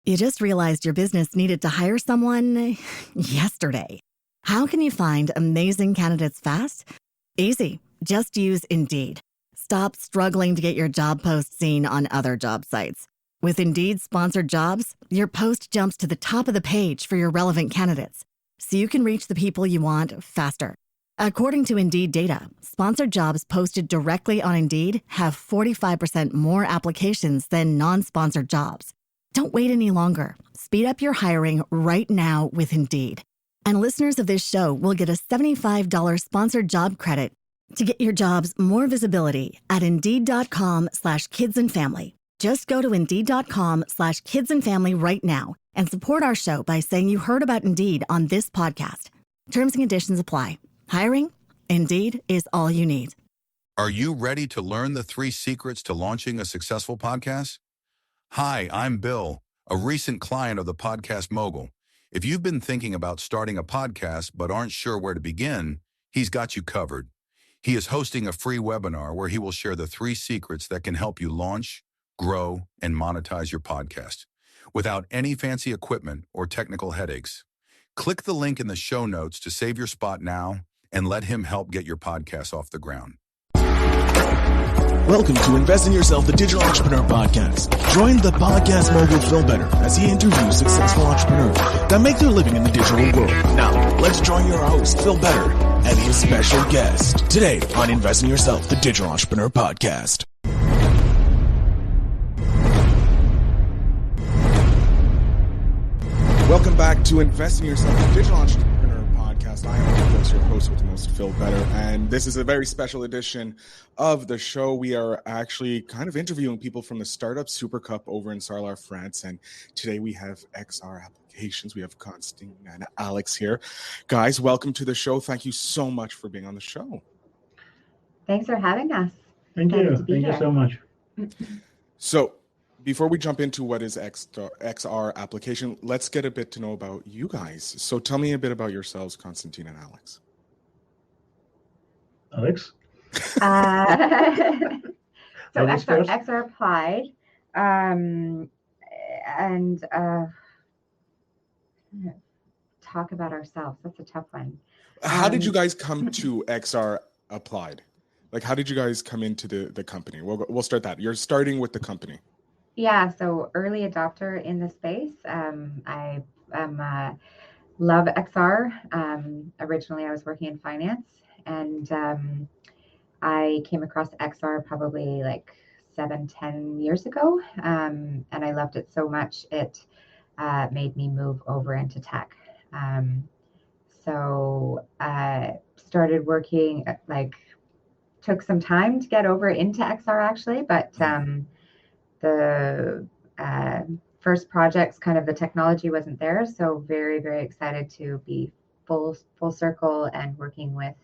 You just realized your business needed to hire someone yesterday. How can you find amazing candidates fast? Easy. Just use Indeed. Stop struggling to get your job post seen on other job sites. With Indeed sponsored jobs, your post jumps to the top of the page for your relevant candidates, so you can reach the people you want faster. According to Indeed data, sponsored jobs posted directly on Indeed have 45% more applications than non-sponsored jobs. Don't wait any longer. Speed up your hiring right now with Indeed. And listeners of this show will get a $75 sponsored job credit to get your jobs more visibility at Indeed.com/kidsandfamily. Just go to Indeed.com/kidsandfamily right now and support our show by saying you heard about Indeed on this podcast. Terms and conditions apply. Hiring? Indeed is all you need. Are you ready to learn the 3 secrets to launching a successful podcast? Hi, I'm Bill, a recent client of the Podcast Mogul. If you've been thinking about starting a podcast but aren't sure where to begin, he's got you covered. He is hosting a free webinar where he will share the 3 secrets that can help you launch, grow, and monetize your podcast without any fancy equipment or technical headaches. Click the link in the show notes to save your spot now and let him help get your podcast off the ground. Welcome to Invest in Yourself, the Digital Entrepreneur Podcast. Join the Podcast Mogul Phil Better as he interviews successful entrepreneurs that make their living in the digital world. Now, let's join your host, Phil Better, and his special guest today on Invest in Yourself, the Digital Entrepreneur Podcast. Welcome back to Invest in Yourself, the Digital Entrepreneur Podcast. I am, of course, your host with the most, Phil Better, and this is a very special edition of the show. We are actually kind of interviewing people from the Startup Super Cup over in Sarlat, France, and today we have XRApplications. We have Constantine and Alex here. Guys, welcome to the show. Thank you so much for being on the show. Thanks for having us. Thank you. Thank you so much. So, before we jump into what is XR application, let's get a bit to know about you guys. So tell me a bit about yourselves, Constantine and Alex. Alex? So XRApplied, and talk about ourselves. That's a tough one. How did you guys come to XRApplied? Like, how did you guys come into the company? We'll start that. You're starting with the company. Yeah, so early adopter in the space. I love XR. Originally, I was working in finance, and I came across XR probably like 7-10 years ago, and I loved it so much it made me move over into tech. So I started working, took some time to get over into XR actually, but the first projects, kind of the technology wasn't there. So very, very excited to be full circle and working with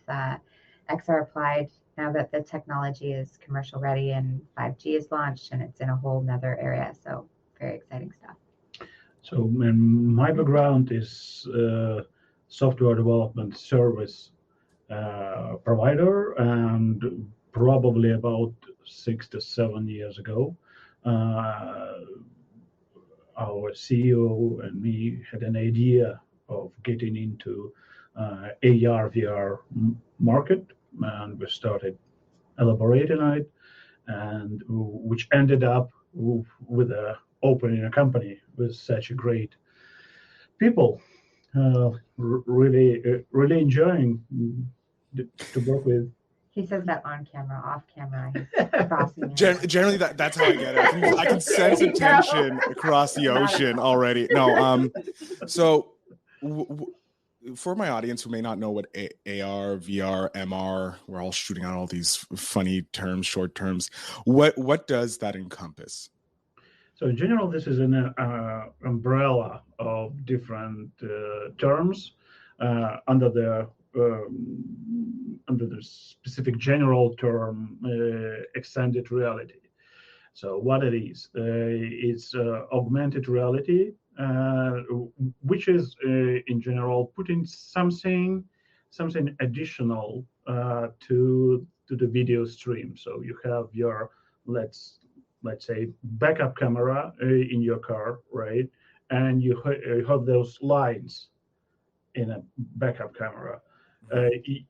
XRApplied now that the technology is commercial ready and 5G is launched and it's in a whole nother area. So very exciting stuff. So my background is software development service provider, and probably about 6 to 7 years ago, our CEO and me had an idea of getting into AR, VR market, and we started elaborating on it, and which ended up with opening a company with such a great people. Really enjoying to work with. He says that on camera, off camera. He's crossing me. Generally, that's how I get it. I can sense a tension across the ocean already. No, so for my audience who may not know what AR, VR, MR, we're all shooting out all these funny terms, short terms. What does that encompass? So in general, this is an umbrella of different terms under the specific general term, extended reality. So what it is, it's augmented reality, which is in general putting something additional to the video stream. So you have your let's say backup camera in your car, right? and you have those lines in a backup camera.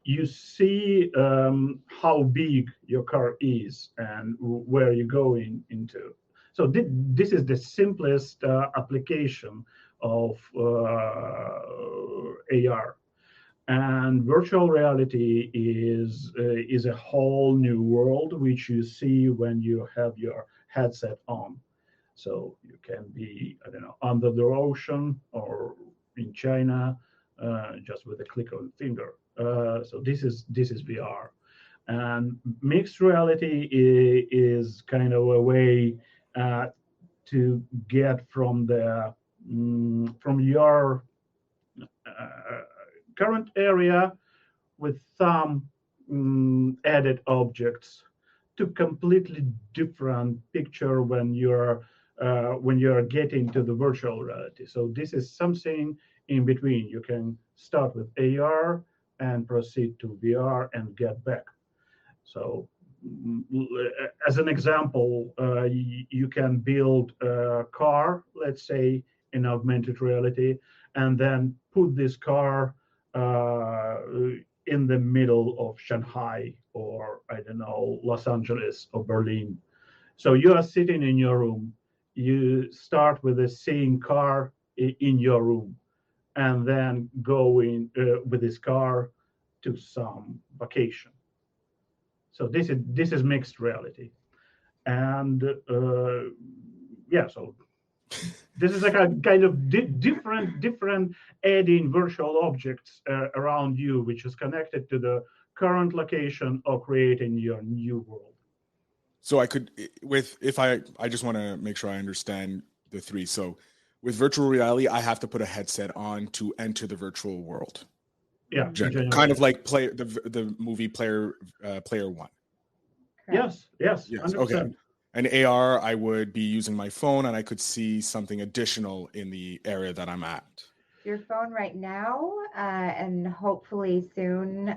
You see how big your car is and where you're going into. So this is the simplest application of AR. And virtual reality is a whole new world which you see when you have your headset on. So you can be, I don't know, under the ocean or in China, just with a click of the finger. So this is VR, and mixed reality is kind of a way to get from your current area with some added objects to completely different picture when you're getting to the virtual reality. So this is something in between. You can start with AR and proceed to VR and get back. So as an example, you can build a car, let's say, in augmented reality, and then put this car in the middle of Shanghai or, I don't know, Los Angeles or Berlin. So you are sitting in your room. You start with a seeing car in your room, and then going with this car to some vacation. So this is mixed reality, and so this is like a kind of different adding virtual objects around you, which is connected to the current location or creating your new world. So I just want to make sure I understand the three. So with virtual reality, I have to put a headset on to enter the virtual world. Yeah, kind of like the movie Player One. Yes, 100%. Okay. And AR, I would be using my phone, and I could see something additional in the area that I'm at. Your phone right now, and hopefully soon,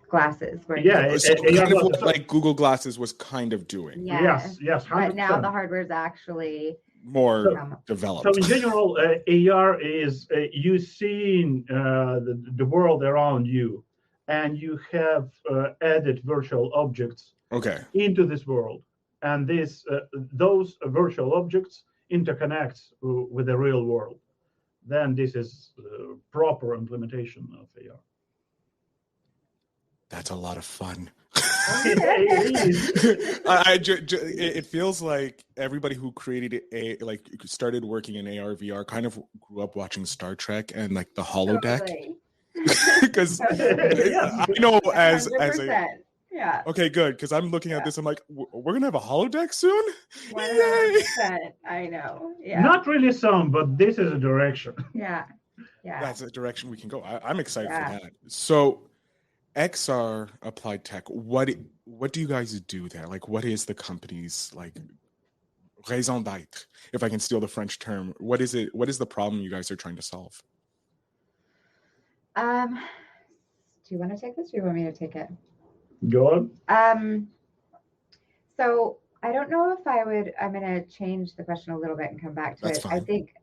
glasses. So kind of what like Google Glasses was kind of doing. Yes, 100%. But now the hardware is actually more developed. So in general, AR is you seeing the world around you, and you have added virtual objects into this world, and those virtual objects interconnect with the real world. Then this is proper implementation of AR. That's a lot of fun. It it feels like everybody who created started working in AR VR kind of grew up watching Star Trek and like the holodeck. Because I know as a okay, good, because I'm looking at this, I'm like, we're gonna have a holodeck soon. 100%. I know. Yeah. Not really some, but this is a direction. Yeah. That's a direction we can go. I'm excited for that. So XRApplied Tech, what do you guys do there? Like, what is the company's like raison d'être? If I can steal the French term, what is it? What is the problem you guys are trying to solve? Do you want to take this, or do you want me to take it? Go on. So I don't know if I would. I'm going to change the question a little bit and come back to That's it. fine. I think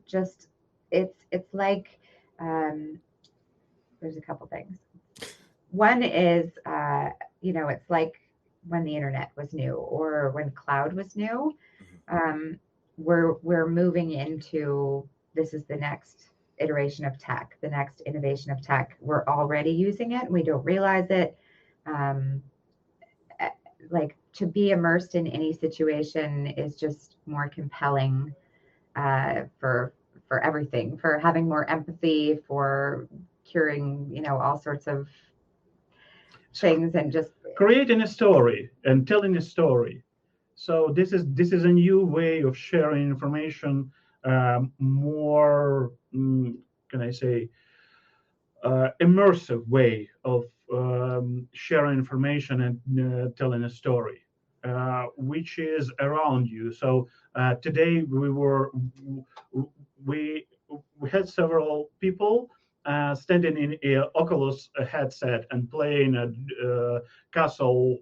just it's like there's a couple things. One is, it's like when the internet was new or when cloud was new. We're moving into, this is the next iteration of tech, the next innovation of tech. We're already using it. We don't realize it. Like, to be immersed in any situation is just more compelling for everything, for having more empathy, for curing, all sorts of things, and just creating a story and telling a story. So this is a new way of sharing information, more, can I say, immersive way of sharing information and telling a story, which is around you. So today we had several people standing in an Oculus headset and playing a castle.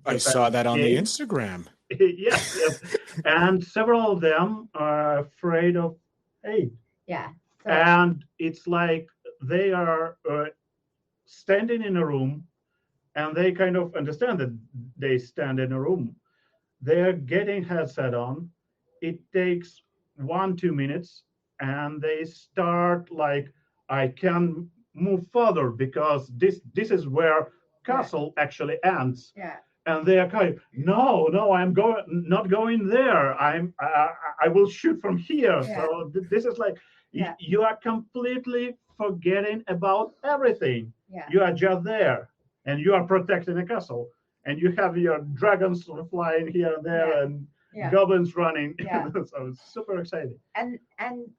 I saw that on game. the Instagram. Yes, yes. And several of them are afraid of hate. Yeah. So, And it's like they are standing in a room and they kind of understand that they stand in a room. They're getting headset on. It takes 1-2 minutes and they start like, I can move further because this is where castle actually ends. yeah. And they are kind of, no, I'm not going there. I will shoot from here. Yeah. So this is like, Yeah. you are completely forgetting about everything. Yeah. You are just there and you are protecting a castle and you have your dragons flying here and there Yeah. and Yeah. goblins running. Yeah. So it's super exciting. And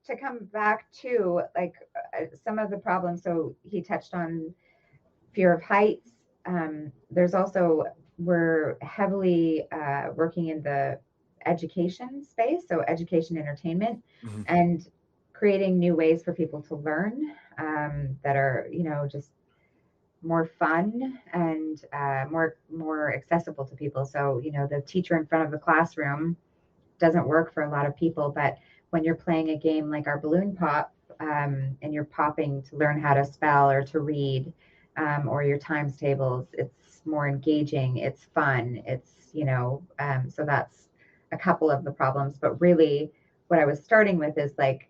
to come back to like some of the problems, so he touched on fear of heights. There's also, we're heavily working in the education space, so education, entertainment, Mhm. and creating new ways for people to learn that are, just more fun and more accessible to people. So, the teacher in front of the classroom doesn't work for a lot of people, but when you're playing a game like our balloon pop, and you're popping to learn how to spell or to read, or your times tables, it's more engaging, it's fun, it's, so that's a couple of the problems. But really what I was starting with is like,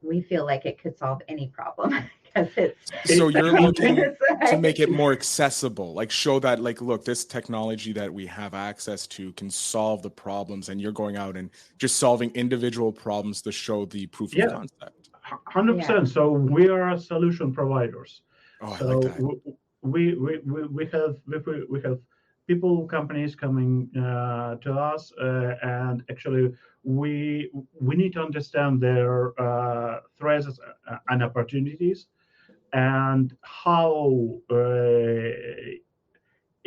we feel like it could solve any problem because So you're looking it's to make it more accessible, like show that, like, look, this technology that we have access to can solve the problems, and you're going out and just solving individual problems to show the proof of concept. 100%. So we are solution providers. Oh, So I like that. we have people, companies coming to us, and actually we need to understand their threats and opportunities, and how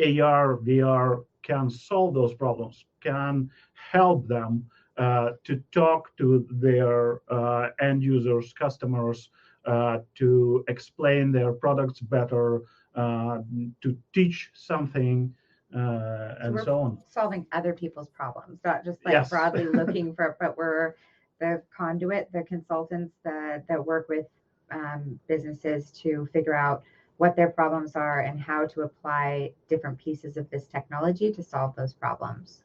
AR, VR can solve those problems, can help them to talk to their end users, customers, to explain their products better, to teach something, and so on. Solving other people's problems, not just like Yes. broadly looking for, but we're the conduit, the consultants that work with businesses to figure out what their problems are and how to apply different pieces of this technology to solve those problems.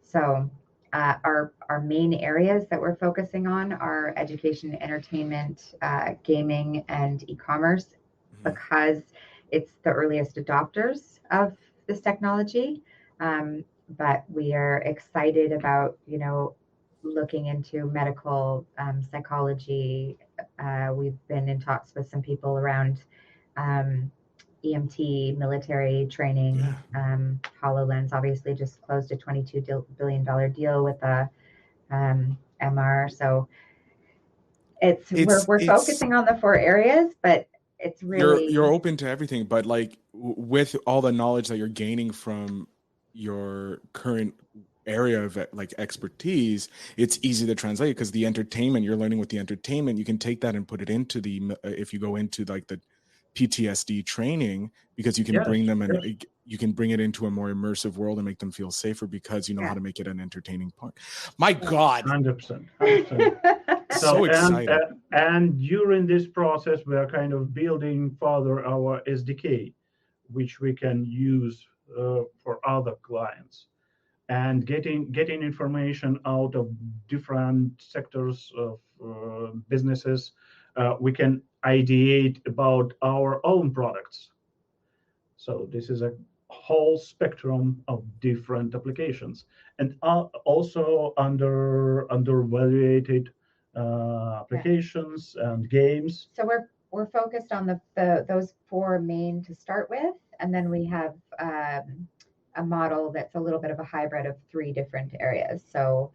So our main areas that we're focusing on are education, entertainment, gaming, and e-commerce, because it's the earliest adopters of this technology. But we are excited about, looking into medical, psychology. We've been in talks with some people around EMT, military training. HoloLens obviously just closed a $22 billion deal with a MR. So we're focusing on the 4 areas, but it's really, you're open to everything, but like with all the knowledge that you're gaining from your current area of like expertise, it's easy to translate, because the entertainment you're learning with the entertainment, you can take that and put it into the if you go into like the PTSD training, because you can bring them and you can bring it into a more immersive world and make them feel safer, because you know how to make it an entertaining part. My God, 100%. So exciting. And during this process, we are kind of building further our SDK, which we can use for other clients, and getting information out of different sectors of businesses. We can ideate about our own products. So this is a whole spectrum of different applications, and also undervaluated applications and games. So we're focused on those 4 main to start with, and then we have a model that's a little bit of a hybrid of 3 different areas. So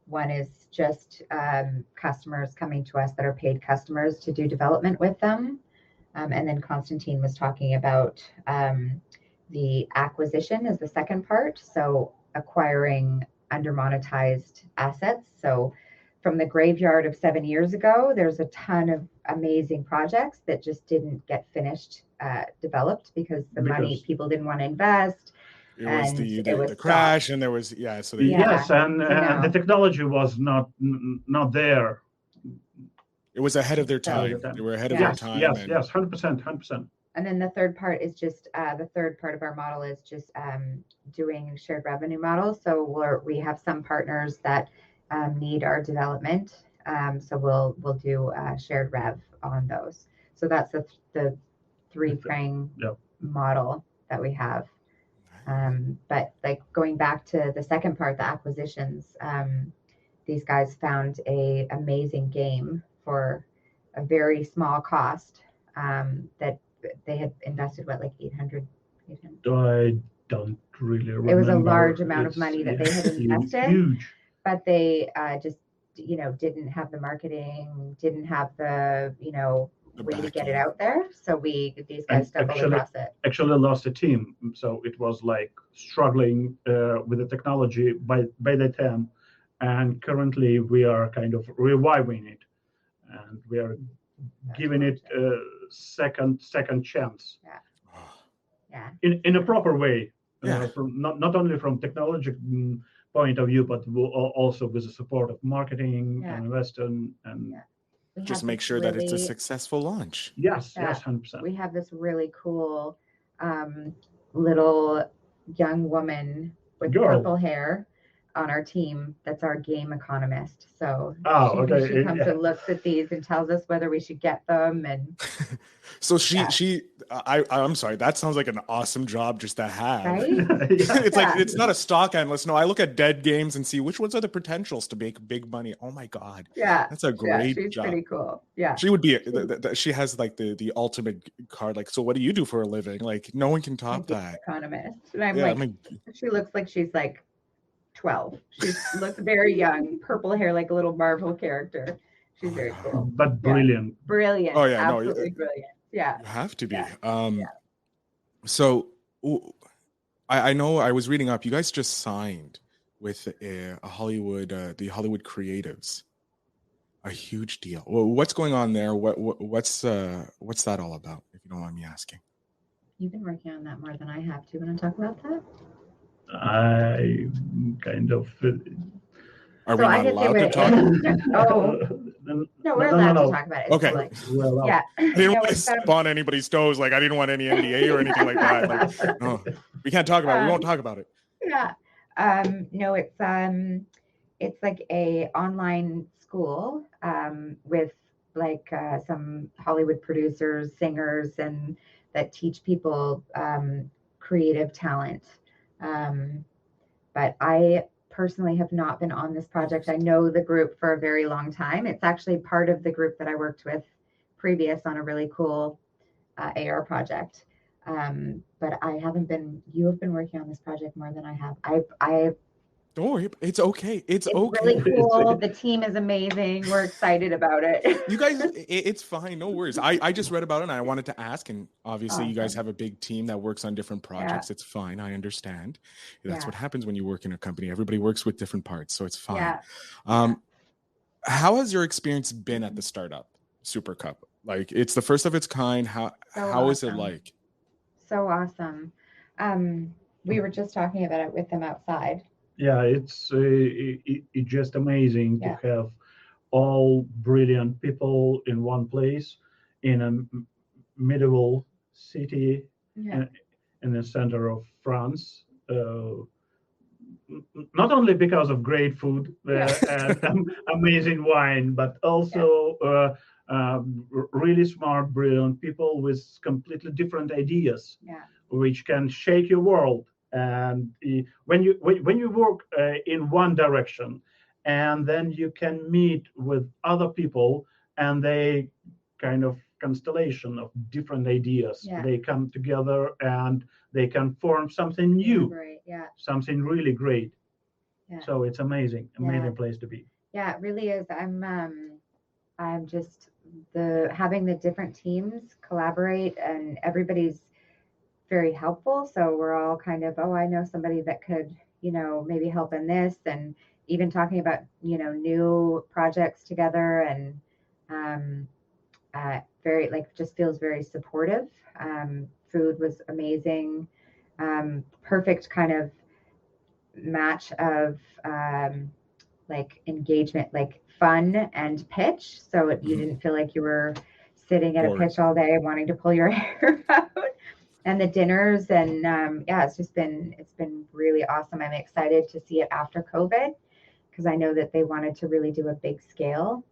one is just customers coming to us that are paid customers to do development with them. And then Constantine was talking about the acquisition as the second part. So acquiring under-monetized assets. So from the graveyard of 7 years ago, there's a ton of amazing projects that just didn't get finished, developed, because money, people didn't want to invest. It was and the it was the stopped. crash, and there was So they, Yes, and so now- the technology was not there. it was ahead of their So- time. They were ahead of their Yes, time. yes, and yes, 100%. And then the third part is just the third part of our model is just doing shared revenue models. So we have some partners that need our development. So we'll do shared rev on those. So that's the three-prong Yep. model that we have. But like going back to the second part, the acquisitions, these guys found a amazing game for a very small cost that they had invested like 800. I don't really remember. It was a large amount of money that they had invested. Huge. But they just didn't have the marketing, didn't have the way to get it out there. So these guys stumbled across it. Actually lost a team, so it was like struggling with the technology by that time, and currently we are kind of reviving it, and we are giving it a second chance. Yeah. In a proper way, Yeah. from not only from technology point of view, but also with the support of marketing and investing and just make sure that it's a successful launch. yes, 100%. We have this really cool little young woman with purple hair on our team that's our game economist. So she comes and looks at these and tells us whether we should get them. And so I'm sorry, that sounds like an awesome job just to have. Right? It's like, it's not a stock analyst. No, I look at dead games and see which ones are the potentials to make big money. Oh my God. Yeah. That's a great she's job. Pretty cool. Yeah. She would be, she has like the ultimate card. Like, so what do you do for a living? Like, no one can top that. Economist. And I'm she looks like she's like 12. She looks very young, purple hair, like a little Marvel character. She's very cool. But brilliant. Brilliant. Oh, yeah. Absolutely brilliant. Yeah. You have to be. Yeah. So I know I was reading up, you guys just signed with a Hollywood, the Hollywood creatives. A huge deal. Well, what's going on there? What's that all about, if you don't mind me asking? You've been working on that more than I have. Do you want to talk about that? I kind of. Are we not allowed to talk? No, we're allowed to talk about it. It's okay. Public. Yeah. I didn't want to step on anybody's toes. Like, I didn't want any NDA or anything like that. Like, no, we can't talk about it. We won't talk about it. Yeah. No, it's like a online school with like some Hollywood producers, singers, and that teach people creative talent. But I personally have not been on this project. I know the group for a very long time. It's actually part of the group that I worked with previous on a really cool AR project. But I haven't been, you have been working on this project more than I have. Don't worry. It's okay. It's okay. Really cool. The team is amazing. We're excited about it. You guys, it's fine. No worries. I just read about it and I wanted to ask. And obviously, you guys have a big team that works on different projects. It's fine. I understand. That's what happens when you work in a company. Everybody works with different parts. So it's fine. How has your experience been at the startup Super Cup? Like, it's the first of its kind. How is it like? So awesome. We were just talking about it with them outside. Yeah, it's just amazing to have all brilliant people in one place in a medieval city in the center of France. Not only because of great food and amazing wine, but also really smart, brilliant people with completely different ideas, which can shake your world. And when you work in one direction, and then you can meet with other people, and they kind of constellation of different ideas, they come together and they can form something new, something really great. So it's amazing place to be. Yeah, it really is. I'm just having the different teams collaborate, and everybody's very helpful. So we're all kind of, I know somebody that could, maybe help in this, and even talking about, new projects together, and very, like, just feels very supportive. Food was amazing. perfect kind of match of like engagement, like fun and pitch. So you didn't feel like you were sitting at a pitch all day wanting to pull your hair out. And the dinners, and yeah, it's been really awesome. I'm excited to see it after COVID, because I know that they wanted to really do a big scale.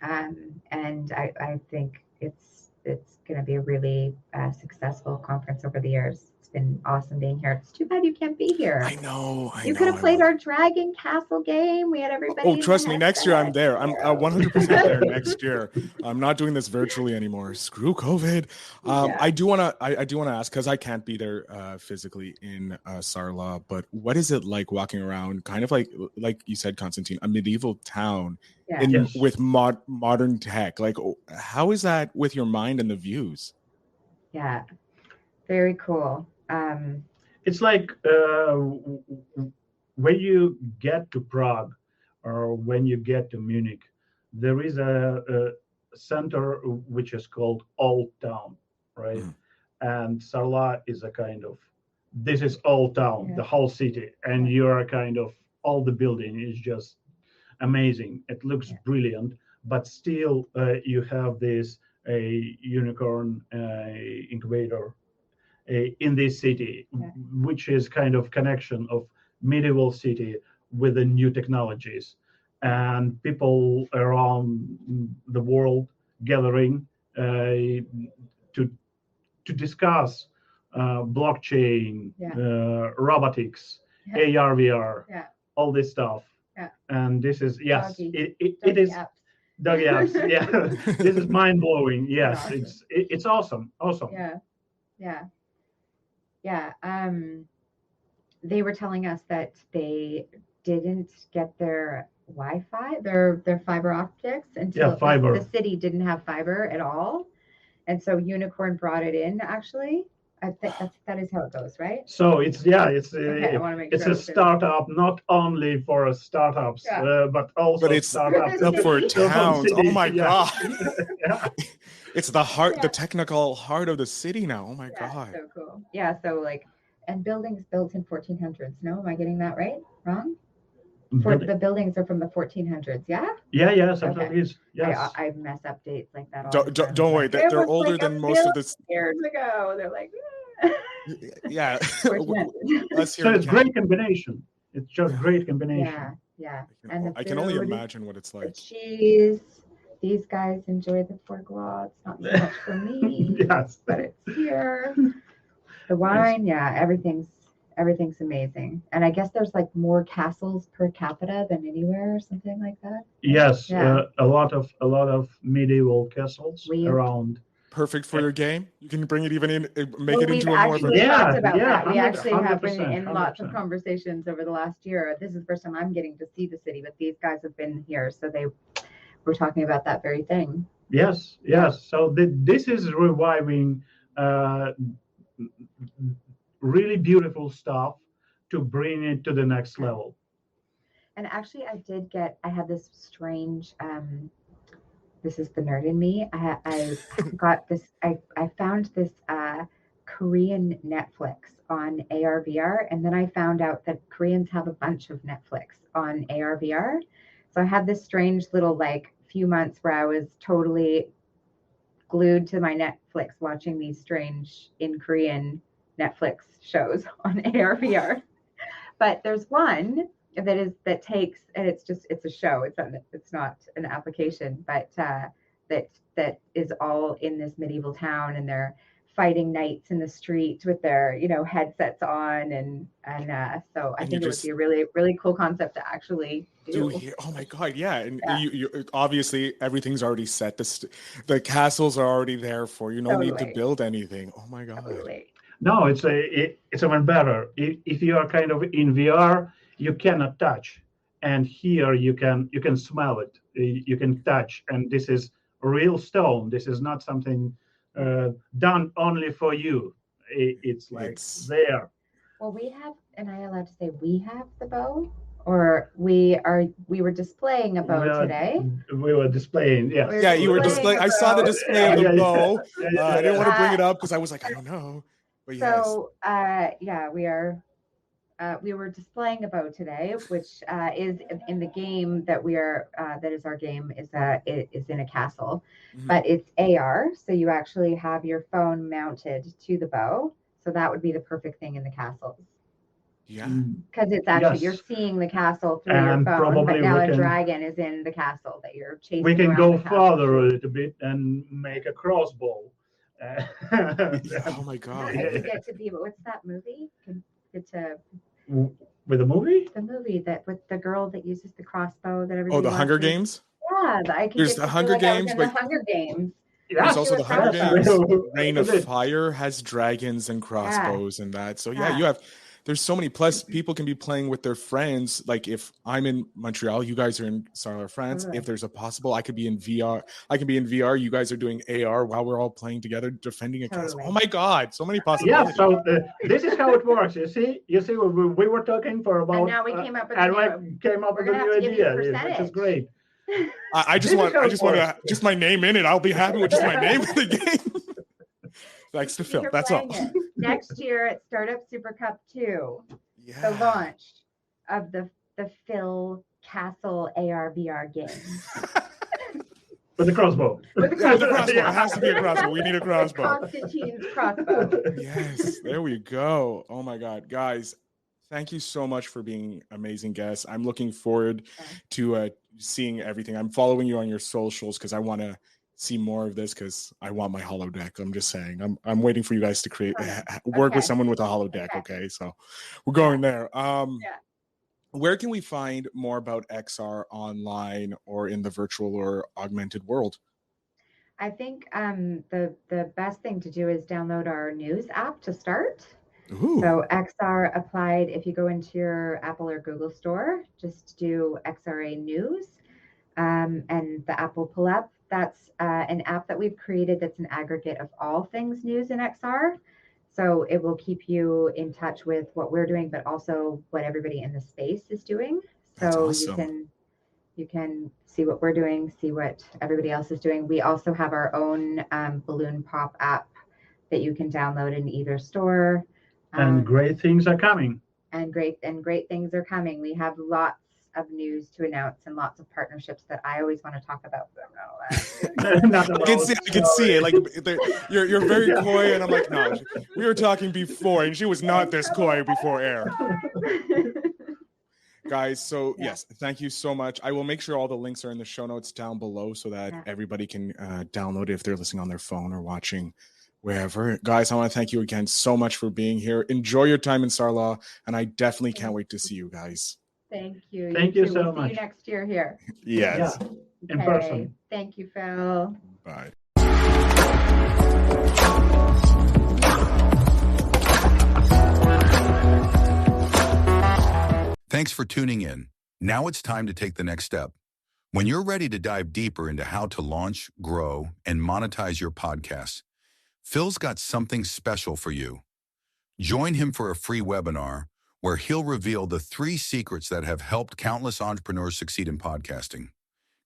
And I think it's going to be a really successful conference over the years. It's been awesome being here. It's too bad you can't be here. I know. You could have played our Dragon Castle game. We had everybody. Oh, trust me. Next year I'm there. I'm 100% there next year. I'm not doing this virtually anymore. Screw COVID. I do want to ask, because I can't be there physically in Sarla, but what is it like walking around, kind of like you said, Constantine, a medieval town with modern tech? Like, how is that with your mind and the views? Yeah, very cool. It's like when you get to Prague or when you get to Munich, there is a center which is called Old Town, right? And Sarla is a kind of, this is Old Town, the whole city, and you're a kind of, all the building is just amazing. It looks brilliant, but still you have this unicorn incubator in this city, which is kind of connection of medieval city with the new technologies, and people around the world gathering to discuss blockchain, robotics, AR, VR, all this stuff. And this is it is doggy apps. This is mind blowing. Yes, awesome. It's awesome. They were telling us that they didn't get their Wi-Fi, their fiber optics, until the city didn't have fiber at all, and so Unicorn brought it in. Actually, I think that is how it goes, right? So it's a startup, not only for startups, but also it's startups up for towns. Oh my god! It's the heart, the technical heart of the city now. Oh my god! So cool. Yeah. So and buildings built in 1400s. No, am I getting that right? Wrong? The buildings are from the 1400s. Yeah. Yeah. Something is. Yes. I mess up dates like that all the time. Don't worry. They're older than most of this. Years ago, they're like. Yeah. So it's great combination. It's just great combination. Yeah. I can only imagine what it's like. The cheese. These guys enjoy the foie gras. It's not so much for me. Yes. But it's here. The wine, everything's amazing. And I guess there's like more castles per capita than anywhere or something like that. Yes, a lot of medieval castles around. Perfect for your game. You can bring it even in, make it into a more. We talked about that. We actually have been in lots of conversations over the last year. This is the first time I'm getting to see the city, but these guys have been here, so they were talking about that very thing. Yes. So this is reviving really beautiful stuff to bring it to the next level. And actually, I had this strange, this is the nerd in me. I got this, I found this Korean Netflix on AR VR. And then I found out that Koreans have a bunch of Netflix on AR VR. So I had this strange little few months where I was totally glued to my Netflix watching these strange in Korean Netflix shows on AR VR. But there's one that takes, and it's a show. It's not an application, but that is all in this medieval town, and they're fighting knights in the street with their headsets on, and so I think it would be a really, really cool concept to actually do here. Oh my god, yeah. And you obviously everything's already set. The castles are already there for you. No need to build anything. Oh my god. Totally. No, it's even better. If you are kind of in VR, you cannot touch, and here you can smell it. You can touch, and this is real stone. This is not something done only for you. It's there. Well, we have, am I allowed to say we have the bow? Or we were displaying a bow today. We were displaying, yes. You were displaying. I saw the display of the bow. I didn't want to bring it up because I was like, I don't know. But yes. So, we were displaying a bow today, which is in the game that that is our game, it is in a castle, but it's AR. So you actually have your phone mounted to the bow. So that would be the perfect thing in the castles. Yeah. Because it's actually, Yes. you're seeing the castle through And your phone, probably but now we a can- dragon is in the castle that you're chasing. We can around go the castle. farther a little bit and make a crossbow. Oh my God. I could get to be, what's that movie? Get to With a movie? the movie that with the girl that uses the crossbow that everybody. Oh, the Hunger watches. Games? Yeah, I could There's get the to Hunger feel like I was Games, in but- the Hunger Games. There's Yeah. also the Hunger Crossbow. Games. Reign of Is it? Fire has dragons and crossbows and that. So yeah, Yeah. there's so many. Plus, people can be playing with their friends. Like if I'm in Montreal, you guys are in Sarlat, France. Totally. If there's a possible, I could be in VR. I can be in VR. You guys are doing AR while we're all playing together, defending a castle. Totally. Oh my God, so many Yeah, possibilities. so this is how it works. You see, we were talking for about, And now we came up with and a we came up we're with a gonna new have to give you a idea, which is percentage. great. I just This want is how it to just my name in it. I'll be happy with just my name in the game. Thanks to Phil. You're That's all. playing it. Next year at Startup Super Cup 2, Yeah. the launch of the Phil Castle AR VR game. With the crossbow. With the Yeah, the crossbow. crossbow. It has to be a crossbow. We need a crossbow. Constantine's crossbow. Yes, there we go. Oh my God, guys, thank you so much for being amazing guests. I'm looking forward to seeing everything. I'm following you on your socials because I want to see more of this because I want my holodeck. I'm just saying. I'm waiting for you guys to create work with Okay. someone with a holodeck. Okay, so we're going there. Where can we find more about XR online or in the virtual or augmented world? I think the best thing to do is download our news app to start. Ooh. So XRApplied, if you go into your Apple or Google store, just do XRA News, and the app will pull up. That's an app that we've created that's an aggregate of all things news in XR. So it will keep you in touch with what we're doing, but also what everybody in the space is doing. That's So awesome. you can see what we're doing, see what everybody else is doing. We also have our own balloon pop app that you can download in either store. And great things are coming. And great things are coming. We have lots of news to announce and lots of partnerships that I always want to talk about. But I'm not allowed. I can see it. Like you're very coy, and I'm like, no. We were talking before, and she was not this coy before air. Guys, so yes, thank you so much. I will make sure all the links are in the show notes down below so that everybody can download it if they're listening on their phone or watching wherever. Guys, I want to thank you again so much for being here. Enjoy your time in Sarlat, and I definitely can't wait to see you guys. Thank you. Thank you too. so We'll much. See you next year here. Yes. Yeah, in person. Thank you, Phil. Bye. Thanks for tuning in. Now it's time to take the next step. When you're ready to dive deeper into how to launch, grow, and monetize your podcast, Phil's got something special for you. Join him for a free webinar where he'll reveal the 3 secrets that have helped countless entrepreneurs succeed in podcasting.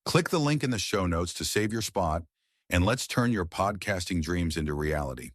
Click the link in the show notes to save your spot, and let's turn your podcasting dreams into reality.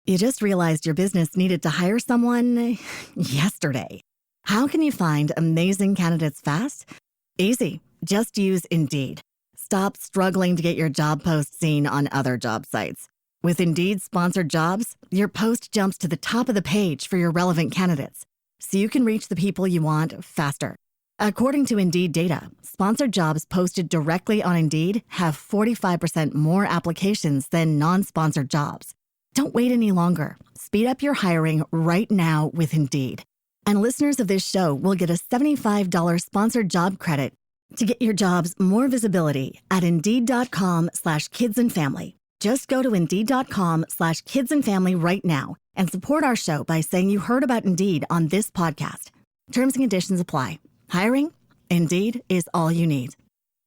You just realized your business needed to hire someone yesterday. How can you find amazing candidates fast? Easy. Just use Indeed. Stop struggling to get your job post seen on other job sites. With Indeed sponsored jobs, your post jumps to the top of the page for your relevant candidates, so you can reach the people you want faster. According to Indeed data, sponsored jobs posted directly on Indeed have 45% more applications than non-sponsored jobs. Don't wait any longer. Speed up your hiring right now with Indeed. And listeners of this show will get a $75 sponsored job credit to get your jobs more visibility at Indeed.com/kidsandfamily. Just go to Indeed.com/kidsandfamily right now and support our show by saying you heard about Indeed on this podcast. Terms and conditions apply. Hiring? Indeed is all you need.